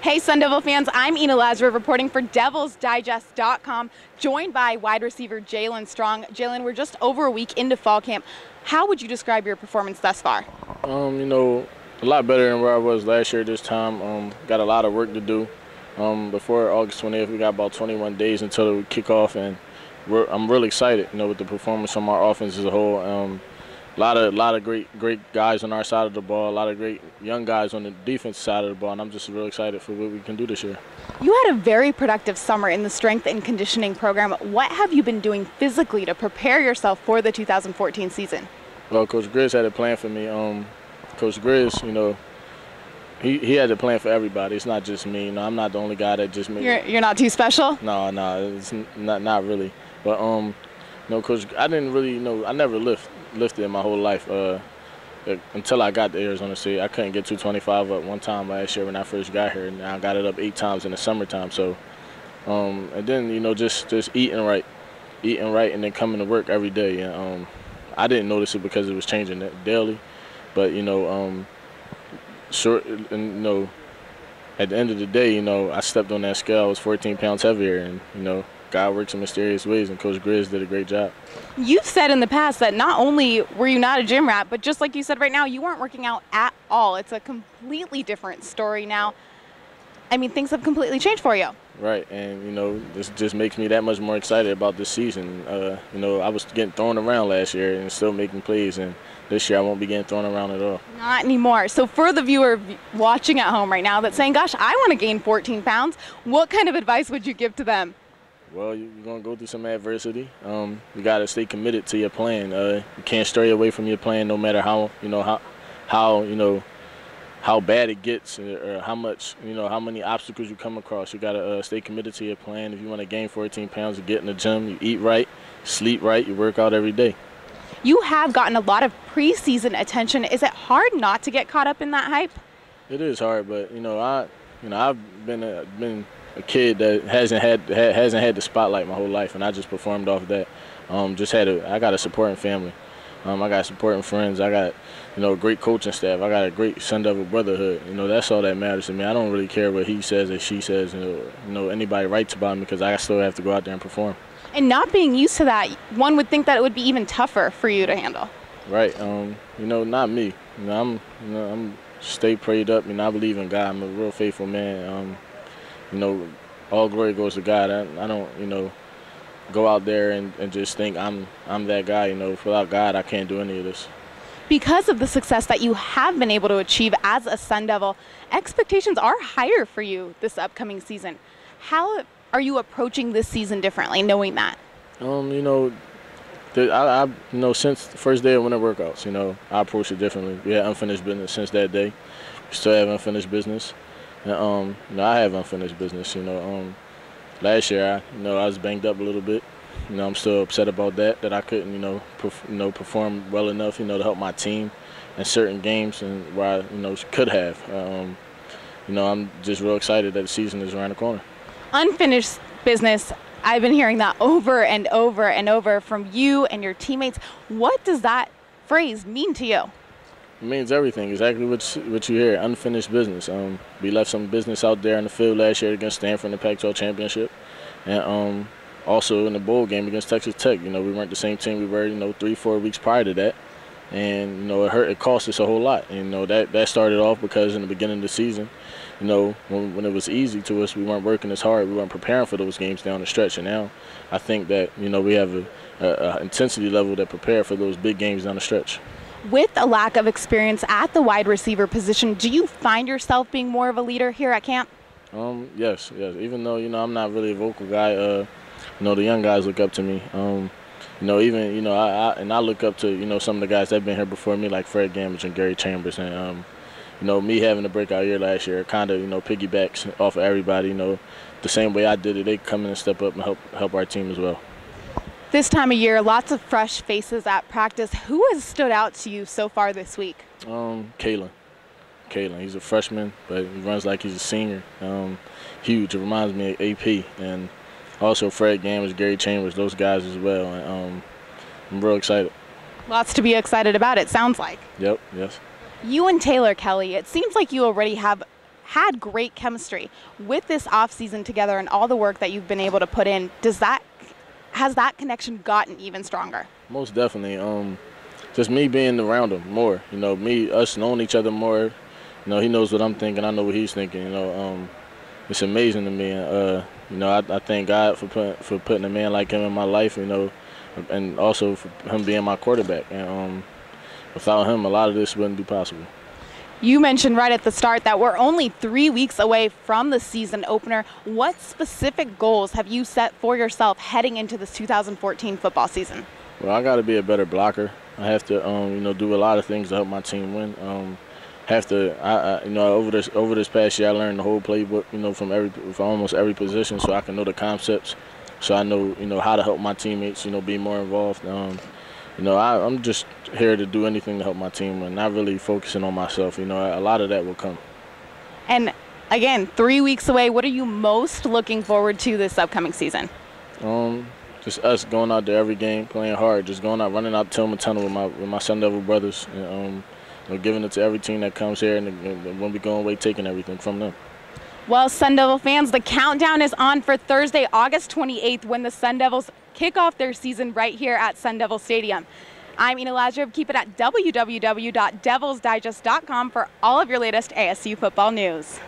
Hey Sun Devil fans, I'm Inna Lazarev reporting for DevilsDigest.com, joined by wide receiver Jaelen Strong. Jaelen, we're just over a week into fall camp. How would you describe your performance thus far? A lot better than where I was last year this time. Got a lot of work to do. Before August 20th, we got about 21 days until we kick off, and I'm really excited, with the performance from our offense as a whole. A lot of great guys on our side of the ball, a lot of great young guys on the defense side of the ball, and I'm just real excited for what we can do this year. You had a very productive summer in the strength and conditioning program. What have you been doing physically to prepare yourself for the 2014 season? Well, Coach Grizz had a plan for me. Coach Grizz, he had a plan for everybody. It's not just me. I'm not the only guy that just made. You're not too special? No, it's not really. But Coach, I didn't really I never lifted in my whole life until I got to Arizona State. I couldn't get 225 up one time last year when I first got here, and I got it up 8 times in the summertime. So, and then just eating right, and then coming to work every day. And I didn't notice it because it was changing daily, but short and at the end of the day, I stepped on that scale. I was 14 pounds heavier, and God works in mysterious ways, and Coach Grizz did a great job. You've said in the past that not only were you not a gym rat, but just like you said right now, you weren't working out at all. It's a completely different story now. I mean, things have completely changed for you. Right, and this just makes me that much more excited about this season. I was getting thrown around last year and still making plays, and this year I won't be getting thrown around at all. Not anymore. So for the viewer watching at home right now that's saying, gosh, I want to gain 14 pounds, what kind of advice would you give to them? Well, you're going to go through some adversity. You got to stay committed to your plan. You can't stray away from your plan no matter how bad it gets or how many obstacles you come across. You got to stay committed to your plan. If you want to gain 14 pounds, you get in the gym, you eat right, sleep right, you work out every day. You have gotten a lot of preseason attention. Is it hard not to get caught up in that hype? It is hard, but I've been a kid that hasn't had the spotlight my whole life, and I just performed off that. I got a supporting family. I got supporting friends. I got a great coaching staff. I got a great Sun Devil brotherhood. That's all that matters to me. I don't really care what he says or she says. Anybody writes about me, because I still have to go out there and perform. And not being used to that, one would think that it would be even tougher for you to handle. Right. Not me. I'm stay prayed up. I believe in God. I'm a real faithful man. All glory goes to God. I don't, go out there and just think I'm that guy. Without God, I can't do any of this. Because of the success that you have been able to achieve as a Sun Devil, expectations are higher for you this upcoming season. How are you approaching this season differently, knowing that? Since the first day of winter workouts, I approach it differently. We had unfinished business since that day. We still have unfinished business. And, I have unfinished business. Last year, I was banged up a little bit. I'm still upset about that I couldn't, perform well enough, to help my team in certain games and where I, could have. I'm just real excited that the season is around the corner. Unfinished business. I've been hearing that over and over and over from you and your teammates. What does that phrase mean to you? It means everything, exactly what you hear, unfinished business. We left some business out there in the field last year against Stanford in the Pac-12 championship, and also in the bowl game against Texas Tech. We weren't the same team we were, 3-4 weeks prior to that, and it cost us a whole lot. And that started off because in the beginning of the season, when it was easy to us, we weren't working as hard, we weren't preparing for those games down the stretch. And now I think that we have a intensity level that prepare for those big games down the stretch. With a lack of experience at the wide receiver position, do you find yourself being more of a leader here at camp? Yes. Even though I'm not really a vocal guy, the young guys look up to me. I look up to some of the guys that've been here before me, like Fred Gamage and Gary Chambers, and me having a breakout year last year kind of piggybacks off of everybody. The same way I did it, they come in and step up and help our team as well. This time of year, lots of fresh faces at practice. Who has stood out to you so far this week? Jaelen. He's a freshman, but he runs like he's a senior. Huge. It reminds me of AP. And also Fred Gamage, Gary Chambers, those guys as well. And I'm real excited. Lots to be excited about, it sounds like. Yep, yes. You and Taylor Kelly, it seems like you already have had great chemistry. With this offseason together and all the work that you've been able to put in, has that connection gotten even stronger? Most definitely. Just me being around him more. You know, us knowing each other more. You know, he knows what I'm thinking. I know what he's thinking. You know, it's amazing to me. You know, I thank God for putting a man like him in my life. You know, and also for him being my quarterback. And without him, a lot of this wouldn't be possible. You mentioned right at the start that we're only 3 weeks away from the season opener. What specific goals have you set for yourself heading into this 2014 football season? Well, I got to be a better blocker. I have to, you know, do a lot of things to help my team win. You know, over this past year, I learned the whole playbook, you know, from almost every position, so I can know the concepts, so I know, you know, how to help my teammates, you know, be more involved. You know, I'm just here to do anything to help my team and not really focusing on myself. You know, a lot of that will come. And again, 3 weeks away, what are you most looking forward to this upcoming season? Just us going out there every game, playing hard, just going out, running out Tillman Tunnel with my Sun Devil brothers, and you know, giving it to every team that comes here, and when we go away, taking everything from them. Well, Sun Devil fans, the countdown is on for Thursday, August 28th, when the Sun Devils kick off their season right here at Sun Devil Stadium. I'm Inna Lazarev. Keep it at www.DevilsDigest.com for all of your latest ASU football news.